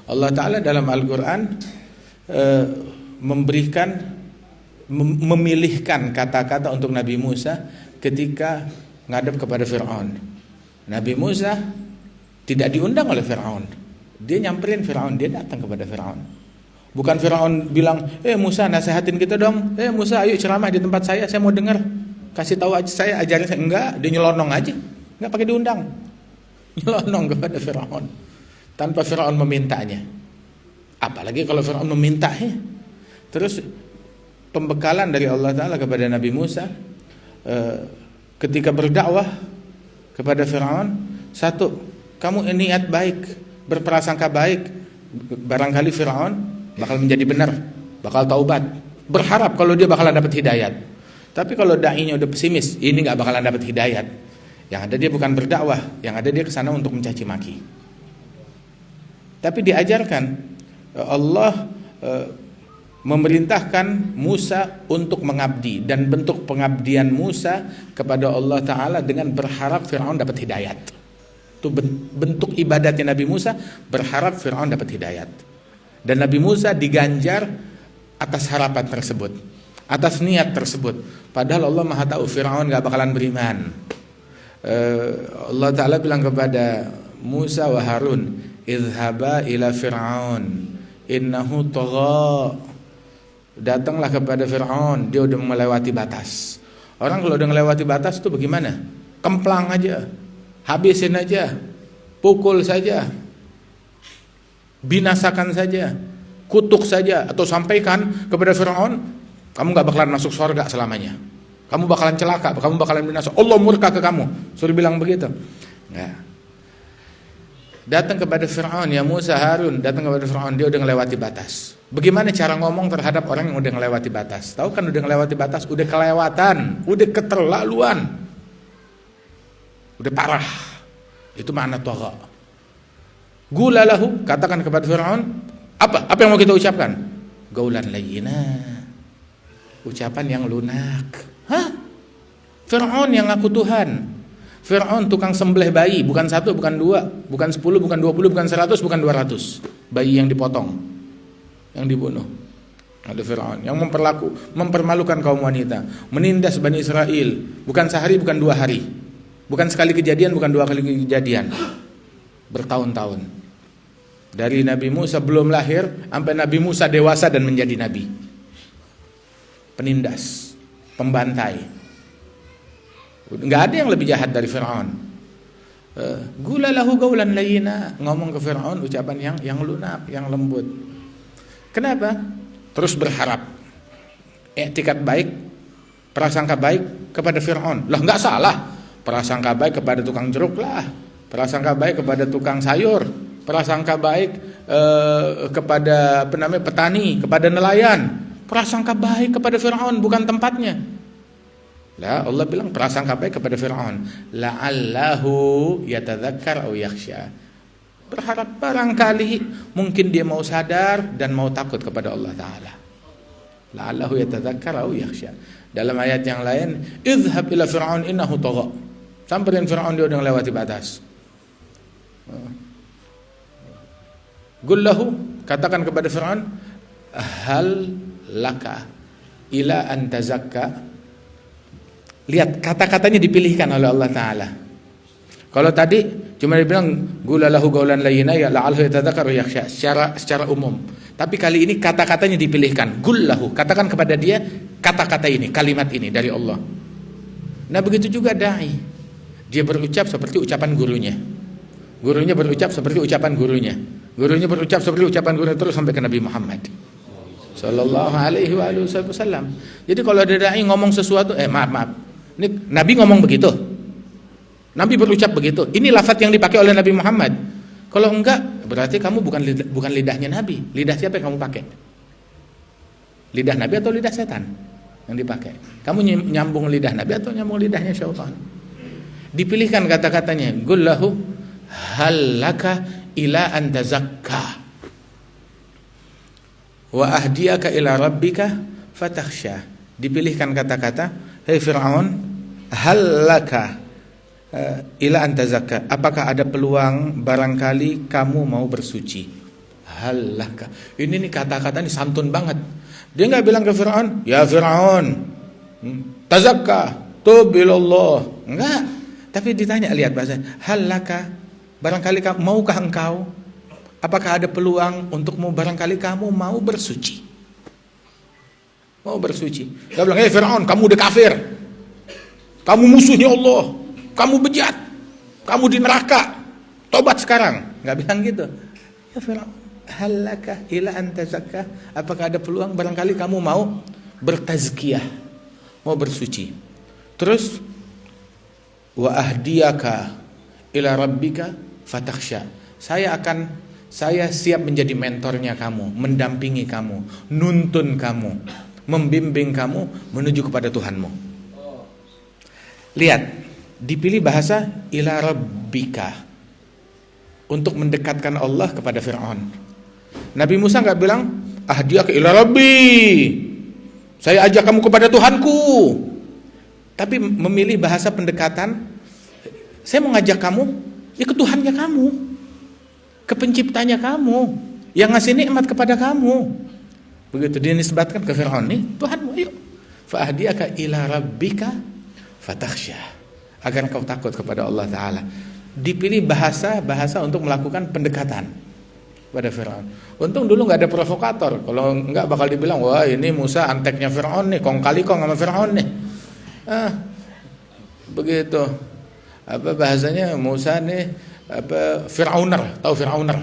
Allah Ta'ala dalam Al-Quran memilihkan kata-kata untuk Nabi Musa ketika ngadep kepada Fir'aun. Nabi Musa tidak diundang oleh Fir'aun. Dia nyamperin Fir'aun, dia datang kepada Fir'aun. Bukan Fir'aun bilang, Musa nasihatin kita dong, Musa ayo ceramah di tempat saya mau dengar, kasih tahu aja saya, ajarin saya. Enggak, dia nyelonong aja, enggak pakai diundang, nyelonong kepada Fir'aun tanpa Fir'aun memintanya. Apalagi kalau Fir'aun meminta ya. Terus pembekalan dari Allah Ta'ala kepada Nabi Musa ketika berdakwah kepada Fir'aun, satu, kamu niat baik, berprasangka baik, barangkali Fir'aun bakal menjadi benar, bakal taubat, berharap kalau dia bakalan dapat hidayat. Tapi kalau da'inya udah pesimis, ini gak bakalan dapat hidayat, yang ada dia bukan berdakwah, yang ada dia kesana untuk mencaci maki. Tapi diajarkan Allah memerintahkan Musa untuk mengabdi, dan bentuk pengabdian Musa kepada Allah Ta'ala dengan berharap Fir'aun dapat hidayat. Itu bentuk ibadatnya Nabi Musa, berharap Fir'aun dapat hidayat. Dan Nabi Musa diganjar atas harapan tersebut, atas niat tersebut. Padahal Allah Maha tahu Fir'aun gak bakalan beriman. Allah Ta'ala bilang kepada Musa wa Harun, idhaba ila Fir'aun innahu tagha. Datanglah kepada Fir'aun, dia udah melewati batas. Orang kalau udah melewati batas itu bagaimana? Kemplang aja, habisin aja, pukul saja, binasakan saja, kutuk saja, atau sampaikan kepada Fir'aun, kamu gak bakalan masuk surga selamanya, kamu bakalan celaka, kamu bakalan binasa, Allah murka ke kamu. Suruh bilang begitu. Ya. Datang kepada Fir'aun, ya Musa, Harun, datang kepada Fir'aun, dia udah melewati batas. Bagaimana cara ngomong terhadap orang yang udah melewati batas? Tahu kan udah melewati batas, udah kelewatan, udah keterlaluan, udah parah. Itu makna tagha. Gula lahu, katakan kepada Fir'aun, apa yang mau kita ucapkan? Gaulan layyina, ucapan yang lunak. Hah? Fir'aun yang ngaku Tuhan, Fir'aun tukang sembelih bayi, bukan satu, bukan dua, bukan 10, bukan 20, bukan 100, bukan 200 bayi yang dipotong, yang dibunuh. Ada Fir'aun yang mempermalukan kaum wanita, menindas Bani Israel, bukan sehari, bukan 2 hari, bukan sekali kejadian, bukan 2 kali kejadian, bertahun-tahun. Dari Nabi Musa belum lahir sampai Nabi Musa dewasa dan menjadi nabi. Penindas, pembantai. Nggak ada yang lebih jahat dari Fir'aun. Gula lahu gaulan layyina, ngomong ke Fir'aun ucapan yang lunak, yang lembut. Kenapa? Terus berharap i'tikad baik, prasangka baik kepada Fir'aun. Lah nggak salah, prasangka baik kepada tukang jeruk lah, prasangka baik kepada tukang sayur, prasangka baik kepada petani, kepada nelayan. Prasangka baik kepada Fir'aun bukan tempatnya. Lah Allah bilang prasangka baik kepada Fir'aun, la'allahu yatadzakkar aw yakhsha. Berharap barangkali mungkin dia mau sadar dan mau takut kepada Allah Ta'ala. La'allahu yatadzakkar aw yakhsha. Dalam ayat yang lain, idhhab ila Fir'aun innahu tagha. Samperin Fir'aun, dia udah melewati batas. Gullahu, katakan kepada Fir'aun, hal laka ila an tazakka. Lihat kata-katanya dipilihkan oleh Allah Ta'ala. Kalau tadi cuma dibilang gula lahu gaulan layyina ya la'alhu yatadzakkar yakhsha secara umum. Tapi kali ini kata-katanya dipilihkan. Gullahu, katakan kepada dia kata-kata ini, kalimat ini dari Allah. Nah begitu juga dai. Dia berucap seperti ucapan gurunya. Gurunya berucap seperti ucapan gurunya. Gurunya berucap seperti ucapan gurunya, terus sampai ke Nabi Muhammad sallallahu alaihi wasallam. Jadi kalau ada dai ngomong sesuatu, maaf. Ini Nabi ngomong begitu, Nabi berucap begitu, ini lafaz yang dipakai oleh Nabi Muhammad. Kalau enggak, berarti kamu bukan lidahnya Nabi. Lidah siapa yang kamu pakai? Lidah Nabi atau lidah setan yang dipakai? Kamu nyambung lidah Nabi atau nyambung lidahnya syaitan? Dipilihkan kata-katanya, gullahu halaka ila an tazakka wa ahdiyaka ila rabbika fatakhsha. Dipilihkan kata-kata, hei Fir'aun, halaka ila an tazakka, apakah ada peluang barangkali kamu mau bersuci? halaka. Ini nih kata-kata ini santun banget. Dia nggak bilang ke Fir'aun, ya Fir'aun, tazakka, tub ilallah. Enggak. Tapi ditanya, lihat bahasa, halaka, barangkali kamu, maukah engkau? Apakah ada peluang untukmu, barangkali kamu mau bersuci? Mau bersuci. Dia bilang, Fir'aun, kamu udah kafir. Kamu musuhnya Allah. Kamu bejat. Kamu di neraka. Tobat sekarang. Nggak bilang gitu. Ya Fir'aun, halaka ila anta zakka. Apakah ada peluang, barangkali kamu mau bertazkiyah, mau bersuci. Terus wa ahdiyaka ila rabbika fatakhsha. Saya siap menjadi mentornya kamu, mendampingi kamu, nuntun kamu, membimbing kamu menuju kepada Tuhanmu. Lihat, dipilih bahasa ila rabbika untuk mendekatkan Allah kepada Fir'aun. Nabi Musa nggak bilang ahdiyaka ila rabbi, saya ajak kamu kepada Tuhanku. Tapi memilih bahasa pendekatan, saya mau ngajak kamu ya ke Tuhannya kamu, ke penciptanya kamu, yang ngasih nikmat kepada kamu. Begitu dinisbatkan ke Fir'aun, nih Tuhanmu, ayo. Fa ahdiyaka ila rabbika fatakhsha, agar kau takut kepada Allah Ta'ala. Dipilih bahasa untuk melakukan pendekatan pada Fir'aun. Untung dulu nggak ada provokator. Kalau nggak bakal dibilang, wah ini Musa anteknya Fir'aun nih, kong kali kong sama Fir'aun nih. Begitu. Apa bahasanya Musa nih? Apa Fir'auner? Tahu Fir'auner?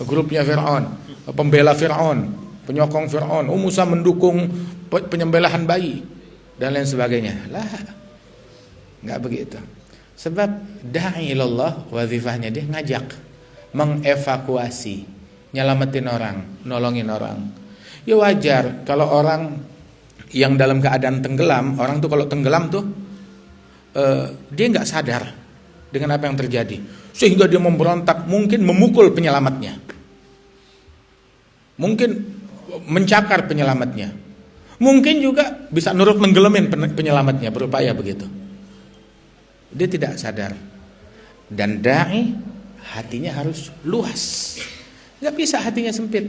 Grupnya Fir'aun, pembela Fir'aun, penyokong Fir'aun. Musa mendukung penyembelihan bayi dan lain sebagainya. Lah, nggak begitu. Sebab da'i ilallah, wazifahnya dia ngajak, mengevakuasi, nyelamatin orang, nolongin orang. Ya wajar kalau orang yang dalam keadaan tenggelam, orang tuh kalau tenggelam tuh dia nggak sadar dengan apa yang terjadi, sehingga dia memberontak, mungkin memukul penyelamatnya, mungkin mencakar penyelamatnya, mungkin juga bisa nurut menggelemin penyelamatnya, berupaya begitu. Dia tidak sadar. Dan da'i hatinya harus luas, nggak bisa hatinya sempit.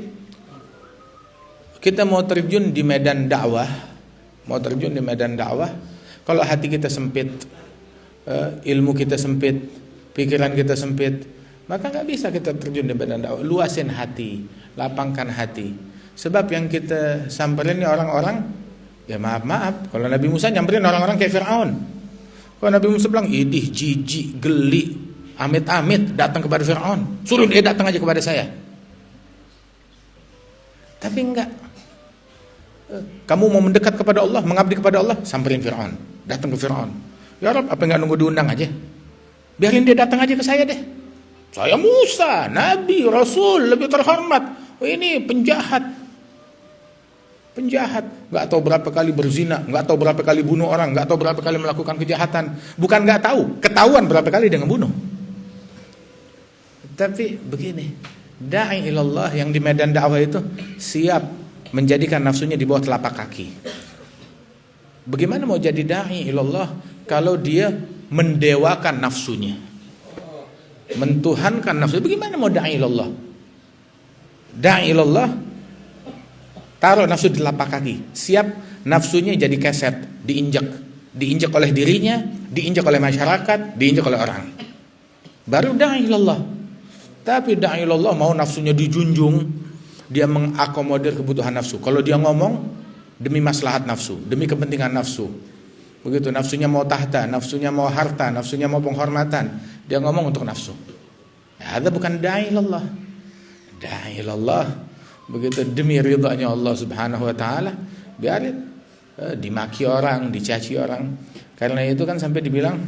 Kita mau terjun di medan dakwah, kalau hati kita sempit, ilmu kita sempit, pikiran kita sempit, maka nggak bisa kita terjun di medan dakwah. Luasin hati, lapangkan hati. Sebab yang kita samperin ini orang-orang, ya maaf, kalau Nabi Musa nyamperin orang-orang kayak Fir'aun. Kalau Nabi Musa bilang, idih, jijik, geli, amit-amit datang kepada Fir'aun, suruh dia datang aja kepada saya. Tapi enggak. Kamu mau mendekat kepada Allah, mengabdi kepada Allah, samperin Fir'aun, datang ke Fir'aun. Ya Rabb, apa enggak nunggu diundang aja? Biarin dia datang aja ke saya deh. Saya Musa, Nabi, Rasul, lebih terhormat. Oh, ini penjahat, nggak tahu berapa kali berzina, nggak tahu berapa kali bunuh orang, nggak tahu berapa kali melakukan kejahatan. Bukan nggak tahu, ketahuan berapa kali dia ngebunuh. Tapi begini, da'i ilallah yang di medan dakwah itu siap menjadikan nafsunya di bawah telapak kaki. Bagaimana mau jadi da'i ilallah kalau dia mendewakan nafsunya, mentuhankan nafsu? Bagaimana mau da'i ilallah? Da'i ilallah, taruh nafsu di telapak kaki, siap nafsunya jadi keset, diinjak oleh dirinya, diinjak oleh masyarakat, diinjak oleh orang. Baru da'i ilallah. Tapi da'i ilallah mau nafsunya dijunjung, dia mengakomodir kebutuhan nafsu. Kalau dia ngomong demi maslahat nafsu, demi kepentingan nafsu. Begitu, nafsunya mau tahta, nafsunya mau harta, nafsunya mau penghormatan, dia ngomong untuk nafsu. Nah, itu bukan da'i ilallah. Da'i ilallah begitu demi ridhanya Allah Subhanahu wa taala, biarin dimaki orang, dicaci orang. Karena itu kan sampai dibilang